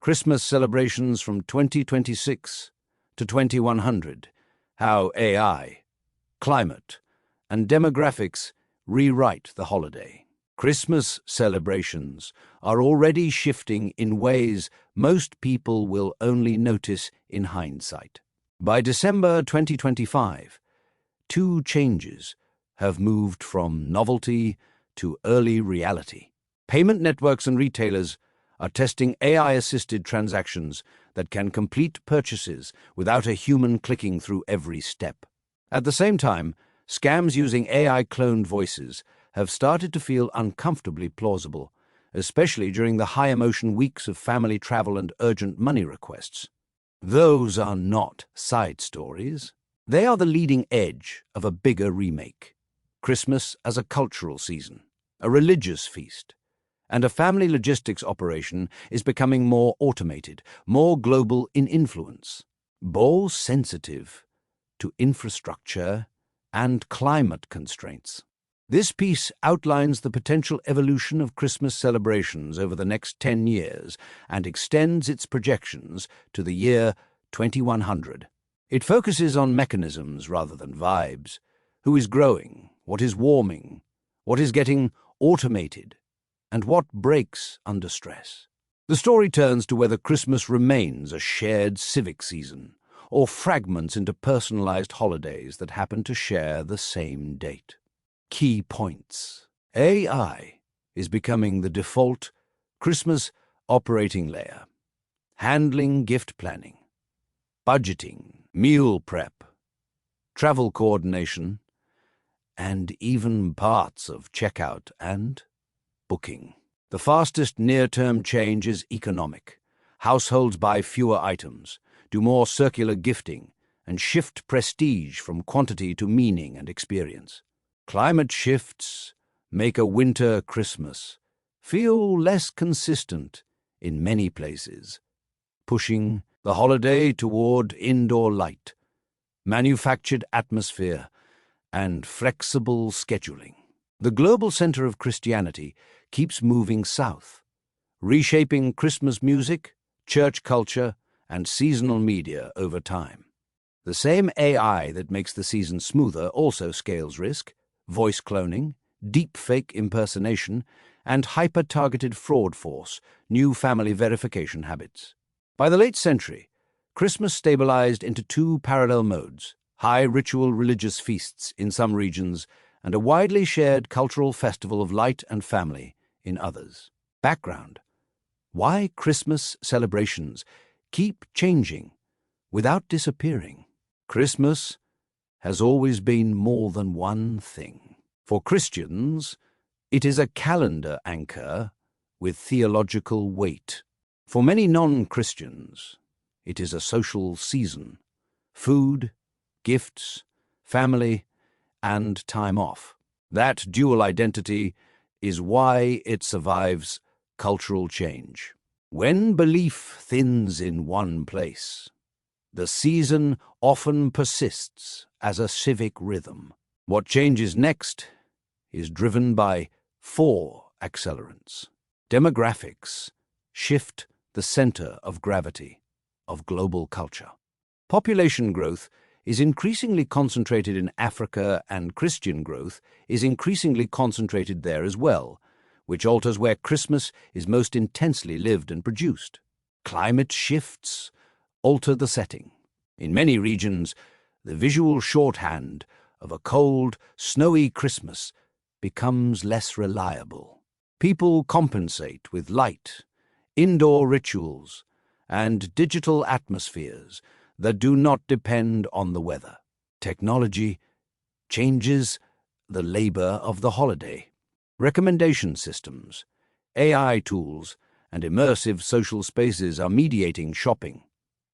Christmas celebrations from 2026 to 2100, how AI, climate, and demographics rewrite the holiday. Christmas celebrations are already shifting in ways most people will only notice in hindsight. By December 2025, two changes have moved from novelty to early reality. Payment networks and retailers are testing AI-assisted transactions that can complete purchases without a human clicking through every step. At the same time, scams using AI-cloned voices have started to feel uncomfortably plausible, especially during the high-emotion weeks of family travel and urgent money requests. Those are not side stories. They are the leading edge of a bigger remake. Christmas as a cultural season, a religious feast, and a family logistics operation is becoming more automated, more global in influence, more sensitive to infrastructure and climate constraints. This piece outlines the potential evolution of Christmas celebrations over the next 10 years and extends its projections to the year 2100. It focuses on mechanisms rather than vibes. Who is growing? What is warming? What is getting automated? And what breaks under stress? The story turns to whether Christmas remains a shared civic season or fragments into personalized holidays that happen to share the same date. Key points. AI is becoming the default Christmas operating layer, handling gift planning, budgeting, meal prep, travel coordination, and even parts of checkout and booking. The fastest near-term change is economic. Households buy fewer items, do more circular gifting, and shift prestige from quantity to meaning and experience. Climate shifts make a winter Christmas feel less consistent in many places, pushing the holiday toward indoor light, manufactured atmosphere, and flexible scheduling. The global center of Christianity keeps moving south, reshaping Christmas music, church culture, and seasonal media over time. The same AI that makes the season smoother also scales risk, voice cloning, deepfake impersonation, and hyper-targeted fraud force new family verification habits. By the late century, Christmas stabilized into two parallel modes: high ritual religious feasts in some regions and a widely shared cultural festival of light and family in others. Background: why Christmas celebrations keep changing without disappearing. Christmas has always been more than one thing. For Christians, it is a calendar anchor with theological weight. For many non-Christians, it is a social season: food, gifts, family, and time off. That dual identity is why it survives cultural change. When belief thins in one place, the season often persists as a civic rhythm. What changes next is driven by four accelerants. Demographics shift the center of gravity of global culture. Population growth is increasingly concentrated in Africa, and Christian growth is increasingly concentrated there as well, which alters where Christmas is most intensely lived and produced. Climate shifts alter the setting. In many regions, the visual shorthand of a cold, snowy Christmas becomes less reliable. People compensate with light, indoor rituals, and digital atmospheres that do not depend on the weather. Technology changes the labor of the holiday. Recommendation systems, AI tools, and immersive social spaces are mediating shopping,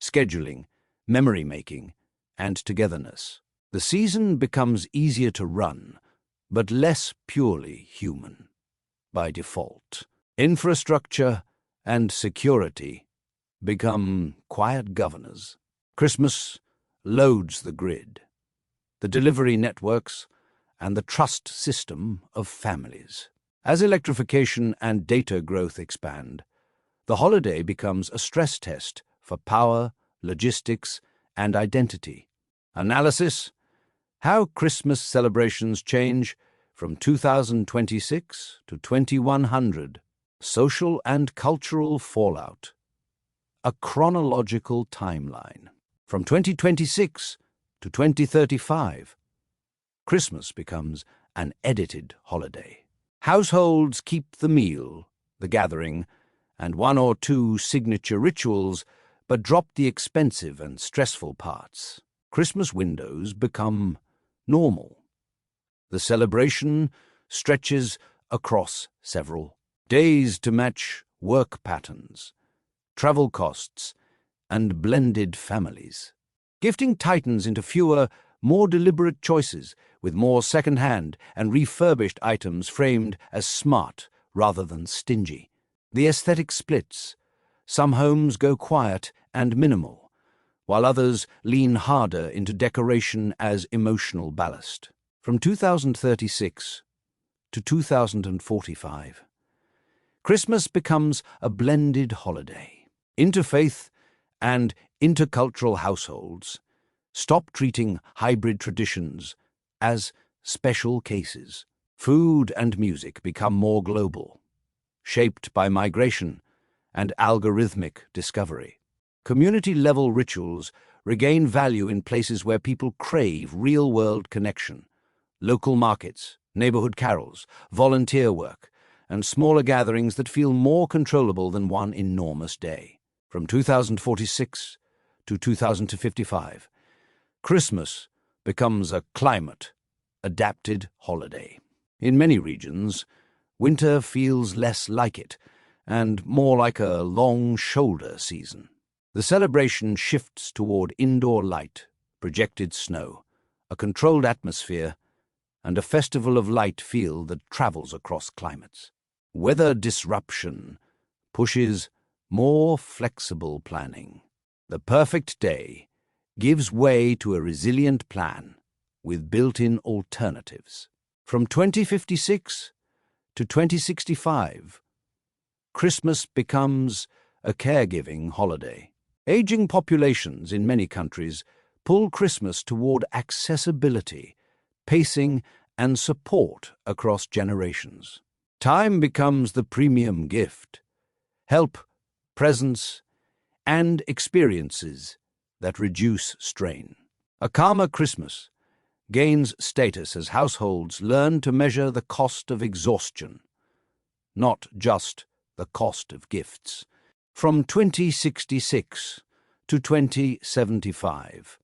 scheduling, memory-making, and togetherness. The season becomes easier to run, but less purely human. By default, infrastructure and security become quiet governors. Christmas loads the grid, the delivery networks, and the trust system of families. As electrification and data growth expand, The holiday becomes a stress test for power, logistics, and identity. Analysis: how Christmas celebrations change from 2026 to 2100. Social and cultural fallout. A chronological timeline. From 2026 to 2035, Christmas becomes an edited holiday. Households keep the meal, the gathering, and one or two signature rituals, but drop the expensive and stressful parts. Christmas windows become normal. The celebration stretches across several days to match work patterns, travel costs, and blended families. Gifting tightens into fewer, more deliberate choices, with more second-hand and refurbished items framed as smart rather than stingy. The aesthetic splits. Some homes go quiet and minimal, while others lean harder into decoration as emotional ballast. From 2036 to 2045, Christmas becomes a blended holiday. Interfaith and intercultural households stop treating hybrid traditions as special cases. Food and music become more global, shaped by migration and algorithmic discovery. Community-level rituals regain value in places where people crave real-world connection. Local markets, neighborhood carols, volunteer work, and smaller gatherings that feel more controllable than one enormous day. From 2046 to 2055, Christmas becomes a climate-adapted holiday. In many regions, winter feels less like it and more like a long shoulder season. The celebration shifts toward indoor light, projected snow, a controlled atmosphere, and a festival of light feel that travels across climates. Weather disruption pushes more flexible planning. The perfect day gives way to a resilient plan with built-in alternatives. From 2056 to 2065, Christmas becomes a caregiving holiday. Aging populations in many countries pull Christmas toward accessibility, pacing, and support across generations. Time becomes the premium gift. Help, presence, and experiences that reduce strain. A calmer Christmas gains status as households learn to measure the cost of exhaustion, not just the cost of gifts. From 2066 to 2075,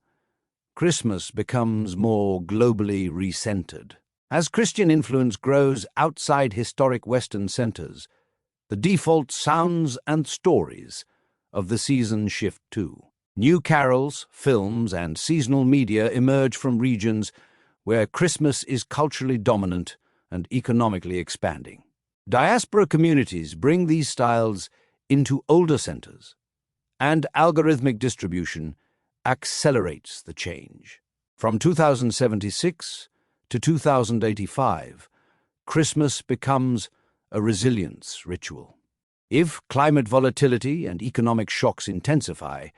Christmas becomes more globally recentered. As Christian influence grows outside historic Western centers, the default sounds and stories of the season shift too. New carols, films, and seasonal media emerge from regions where Christmas is culturally dominant and economically expanding. Diaspora communities bring these styles into older centers, and algorithmic distribution accelerates the change. From 2076 to 2085, Christmas becomes a resilience ritual. If climate volatility and economic shocks intensify,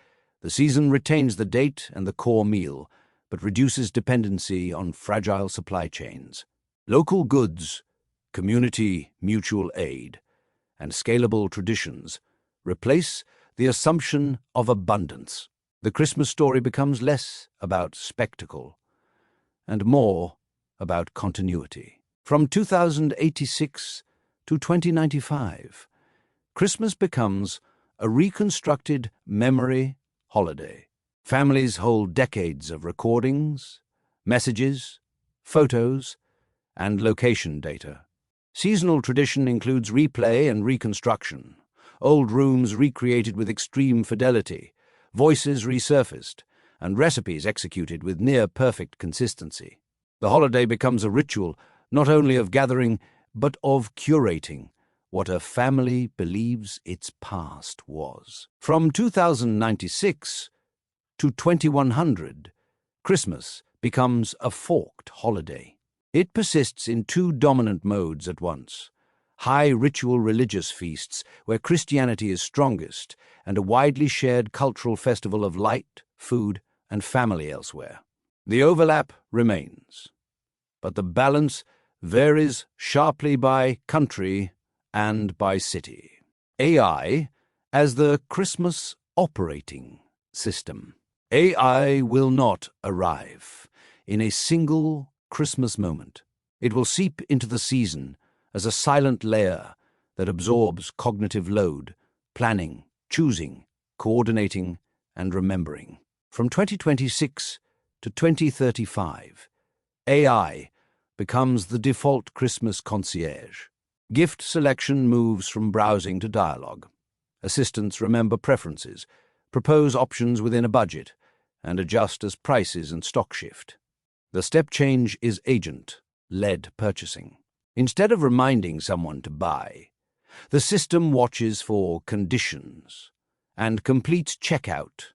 the season retains the date and the core meal, but reduces dependency on fragile supply chains. Local goods, community mutual aid, and scalable traditions replace the assumption of abundance. The Christmas story becomes less about spectacle and more about continuity. From 2086 to 2095, Christmas becomes a reconstructed memory holiday. Families hold decades of recordings, messages, photos, and location data. Seasonal tradition includes replay and reconstruction, old rooms recreated with extreme fidelity, voices resurfaced, and recipes executed with near-perfect consistency. The holiday becomes a ritual not only of gathering, but of curating what a family believes its past was. From 2096 to 2100, Christmas becomes a forked holiday. It persists in two dominant modes at once: high ritual religious feasts where Christianity is strongest, and a widely shared cultural festival of light, food, and family elsewhere. The overlap remains, but the balance varies sharply by country and by city. AI as the Christmas operating system. AI will not arrive in a single Christmas moment. It will seep into the season as a silent layer that absorbs cognitive load, planning, choosing, coordinating, and remembering. From 2026 to 2035, AI becomes the default Christmas concierge. Gift selection moves from browsing to dialogue. Assistants remember preferences, propose options within a budget, and adjust as prices and stock shift. The step change is agent-led purchasing. Instead of reminding someone to buy, the system watches for conditions and completes checkout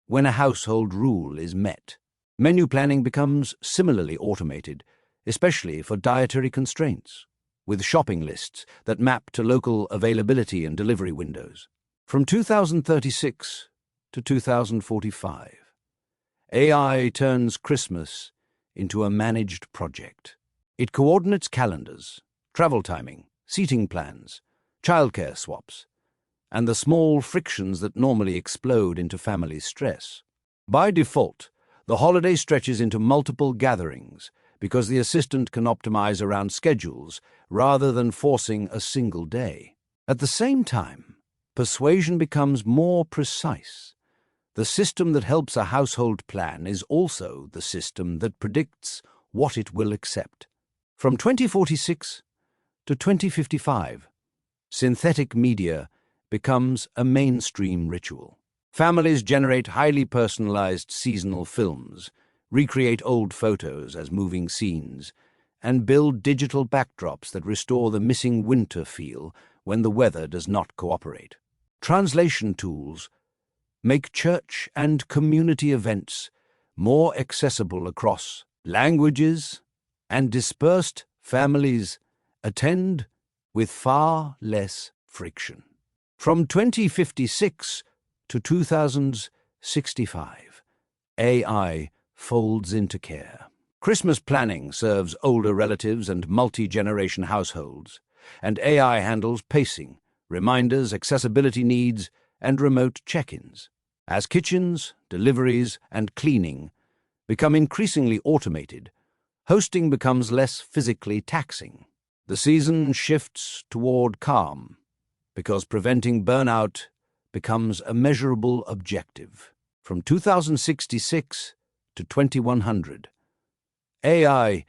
when a household rule is met. Menu planning becomes similarly automated, especially for dietary constraints, with shopping lists that map to local availability and delivery windows. From 2036 to 2045, AI turns Christmas into a managed project. It coordinates calendars, travel timing, seating plans, childcare swaps, and the small frictions that normally explode into family stress. By default, the holiday stretches into multiple gatherings because the assistant can optimize around schedules rather than forcing a single day. At the same time, persuasion becomes more precise. The system that helps a household plan is also the system that predicts what it will accept. From 2046 to 2055, synthetic media becomes a mainstream ritual. Families generate highly personalized seasonal films, recreate old photos as moving scenes, and build digital backdrops that restore the missing winter feel when the weather does not cooperate. Translation tools make church and community events more accessible across languages, and dispersed families attend with far less friction. From 2056 to 2065, AI folds into care. Christmas planning serves older relatives and multi-generation households, and AI handles pacing, reminders, accessibility needs, and remote check-ins. As kitchens, deliveries, and cleaning become increasingly automated, hosting becomes less physically taxing. The season shifts toward calm, because preventing burnout becomes a measurable objective. From 2066 to 2100, AI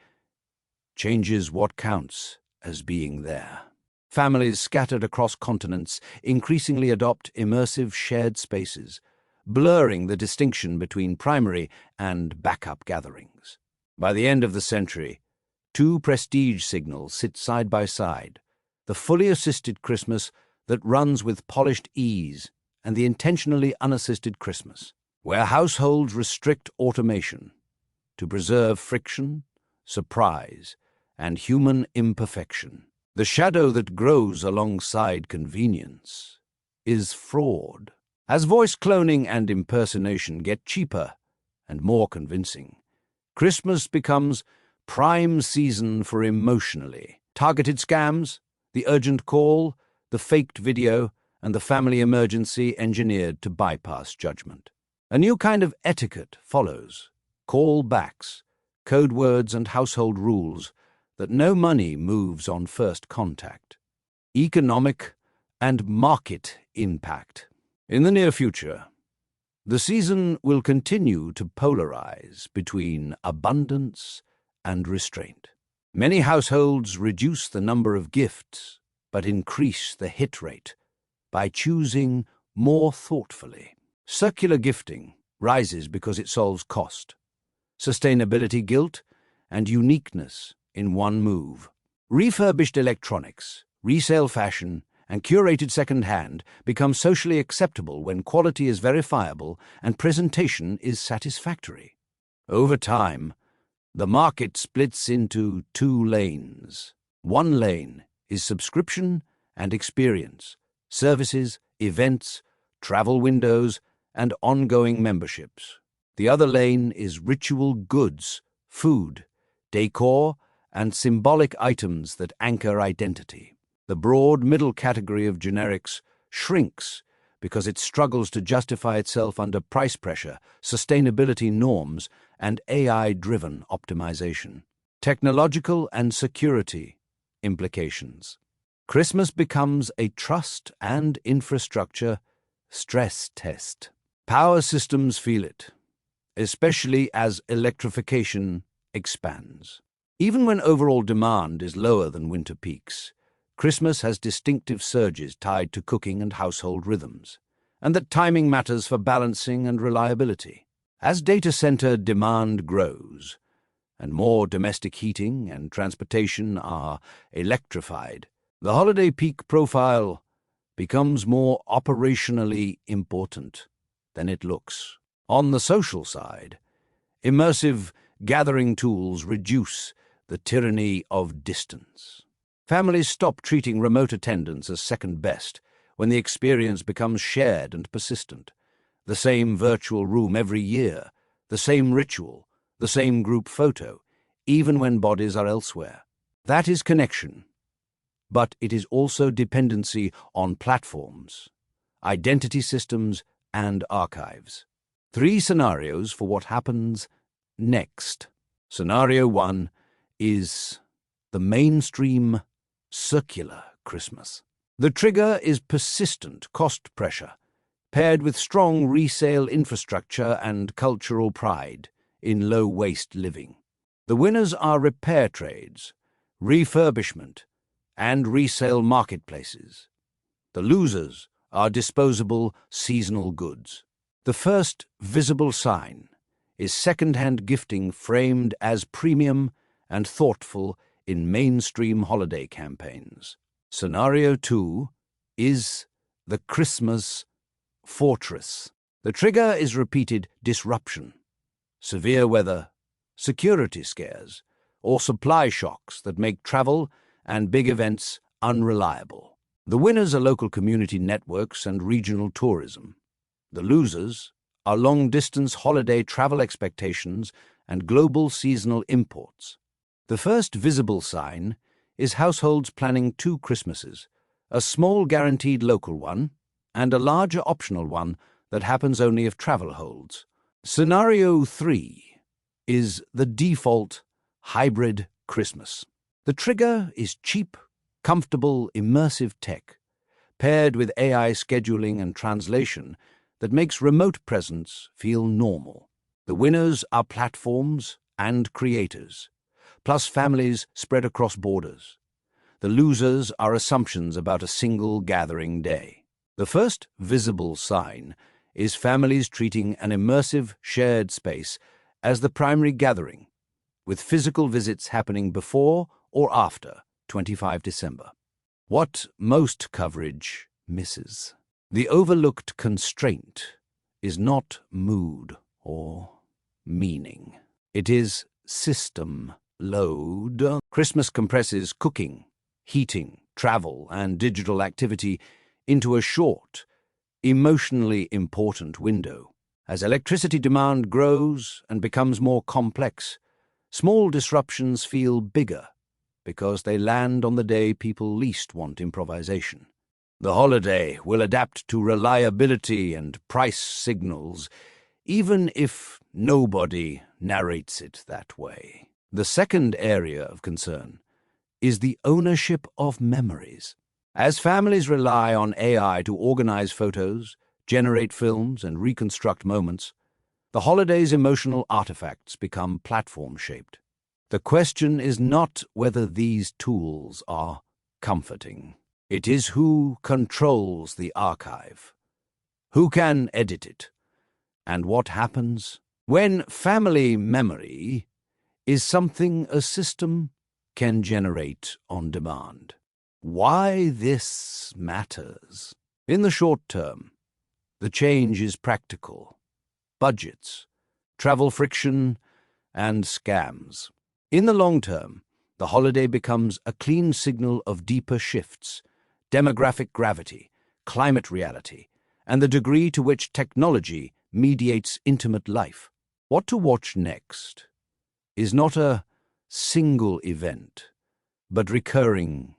changes what counts as being there. Families scattered across continents increasingly adopt immersive shared spaces, blurring the distinction between primary and backup gatherings. By the end of the century, two prestige signals sit side by side: the fully assisted Christmas that runs with polished ease and the intentionally unassisted Christmas, where households restrict automation to preserve friction, surprise, and human imperfection. The shadow that grows alongside convenience is fraud. As voice cloning and impersonation get cheaper and more convincing, Christmas becomes prime season for emotionally targeted scams, the urgent call, the faked video, and the family emergency engineered to bypass judgment. A new kind of etiquette follows: callbacks, code words, and household rules that no money moves on first contact. Economic and market impact. In the near future, the season will continue to polarize between abundance and restraint. Many households reduce the number of gifts, but increase the hit rate by choosing more thoughtfully. Circular gifting rises because it solves cost, sustainability guilt, and uniqueness in one move. Refurbished electronics, resale fashion, and curated second-hand become socially acceptable when quality is verifiable and presentation is satisfactory. Over time, the market splits into two lanes. One lane is subscription and experience, services, events, travel windows, and ongoing memberships. The other lane is ritual goods, food, decor, and symbolic items that anchor identity. The broad middle category of generics shrinks because it struggles to justify itself under price pressure, sustainability norms, and AI-driven optimization. Technological and security implications. Christmas becomes a trust and infrastructure stress test. Power systems feel it, especially as electrification expands. Even when overall demand is lower than winter peaks, Christmas has distinctive surges tied to cooking and household rhythms, and that timing matters for balancing and reliability. As data center demand grows, and more domestic heating and transportation are electrified, the holiday peak profile becomes more operationally important than it looks. On the social side, immersive gathering tools reduce the tyranny of distance. Families stop treating remote attendance as second best when the experience becomes shared and persistent. The same virtual room every year, the same ritual, the same group photo, even when bodies are elsewhere. That is connection, but it is also dependency on platforms, identity systems, and archives. 3 scenarios for what happens next. Scenario 1 is the mainstream circular Christmas. The trigger is persistent cost pressure, paired with strong resale infrastructure and cultural pride in low-waste living. The winners are repair trades, refurbishment, and resale marketplaces. The losers are disposable seasonal goods. The first visible sign is second-hand gifting framed as premium and thoughtful in mainstream holiday campaigns. Scenario 2 is the Christmas fortress. The trigger is repeated disruption, severe weather, security scares, or supply shocks that make travel and big events unreliable. The winners are local community networks and regional tourism. The losers are long-distance holiday travel expectations and global seasonal imports. The first visible sign is households planning 2 Christmases, a small guaranteed local one and a larger optional one that happens only if travel holds. Scenario 3 is the default hybrid Christmas. The trigger is cheap, comfortable, immersive tech, paired with AI scheduling and translation that makes remote presence feel normal. The winners are platforms and creators, plus families spread across borders. The losers are assumptions about a single gathering day. The first visible sign is families treating an immersive shared space as the primary gathering, with physical visits happening before or after 25 December. What most coverage misses. The overlooked constraint is not mood or meaning. It is system load. Christmas compresses cooking, heating, travel, and digital activity into a short, emotionally important window. As electricity demand grows and becomes more complex, small disruptions feel bigger because they land on the day people least want improvisation. The holiday will adapt to reliability and price signals, even if nobody narrates it that way. The second area of concern is the ownership of memories. As families rely on AI to organize photos, generate films, and reconstruct moments, the holiday's emotional artifacts become platform-shaped. The question is not whether these tools are comforting. It is who controls the archive, who can edit it, and what happens when family memory is something a system can generate on demand. Why this matters? In the short term, the change is practical. Budgets, travel friction, and scams. In the long term, The holiday becomes a clean signal of deeper shifts, demographic gravity, climate reality, and the degree to which technology mediates intimate life. What to watch next is not a single event, but recurring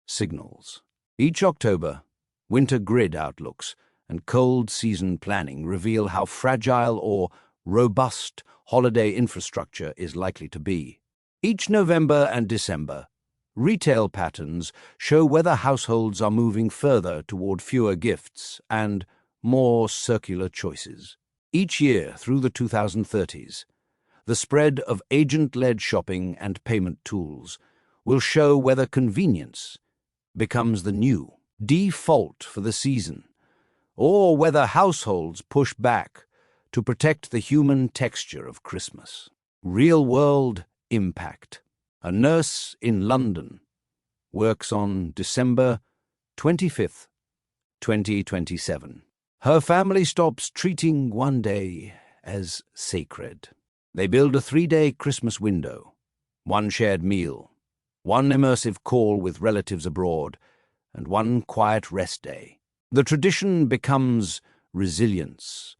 signals. Each October, winter grid outlooks and cold season planning reveal how fragile or robust holiday infrastructure is likely to be. Each November and December, retail patterns show whether households are moving further toward fewer gifts and more circular choices. Each year through the 2030s, the spread of agent-led shopping and payment tools will show whether convenience becomes the new default for the season, or whether households push back to protect the human texture of Christmas. Real-world impact. A nurse in London works on December 25th, 2027. Her family stops treating one day as sacred. They build a 3-day Christmas window, one shared meal, one immersive call with relatives abroad, and one quiet rest day. The tradition becomes resilience,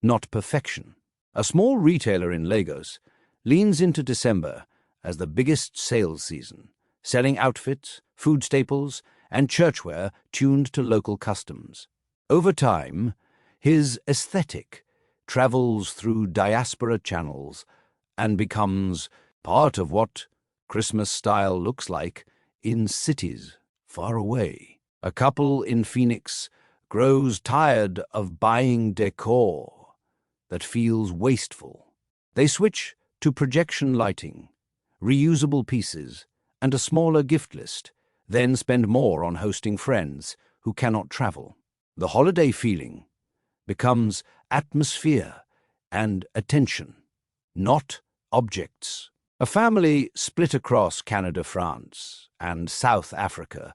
not perfection. A small retailer in Lagos leans into December as the biggest sales season, selling outfits, food staples, and churchware tuned to local customs. Over time, his aesthetic travels through diaspora channels and becomes part of what Christmas style looks like in cities far away. A couple in Phoenix grows tired of buying decor that feels wasteful. They switch to projection lighting, reusable pieces, and a smaller gift list, then spend more on hosting friends who cannot travel. The holiday feeling becomes atmosphere and attention, not objects. A family split across Canada, France, and South Africa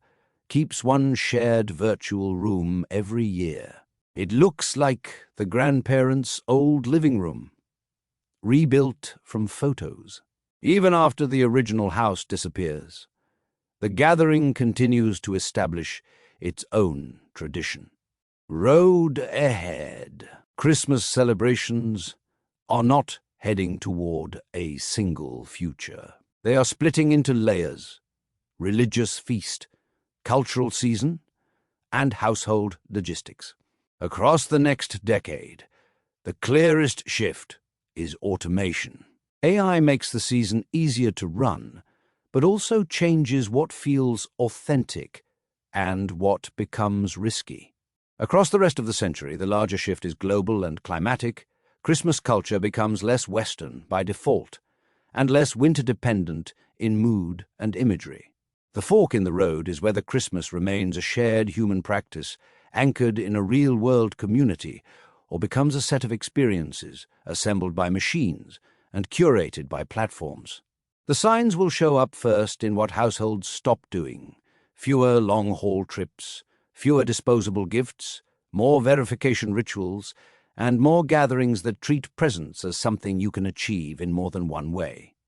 keeps one shared virtual room every year. It looks like the grandparents' old living room, rebuilt from photos. Even after the original house disappears, the gathering continues to establish its own tradition. Road ahead. Christmas celebrations are not heading toward a single future. They are splitting into layers: religious feast, cultural season, and household logistics. Across the next decade, the clearest shift is automation. AI makes the season easier to run, but also changes what feels authentic and what becomes risky. Across the rest of the century, the larger shift is global and climatic. Christmas culture becomes less Western by default and less winter-dependent in mood and imagery. The fork in the road is whether Christmas remains a shared human practice anchored in a real-world community or becomes a set of experiences assembled by machines and curated by platforms. The signs will show up first in what households stop doing: fewer long-haul trips, fewer disposable gifts, more verification rituals, and more gatherings that treat presents as something you can achieve in more than one way.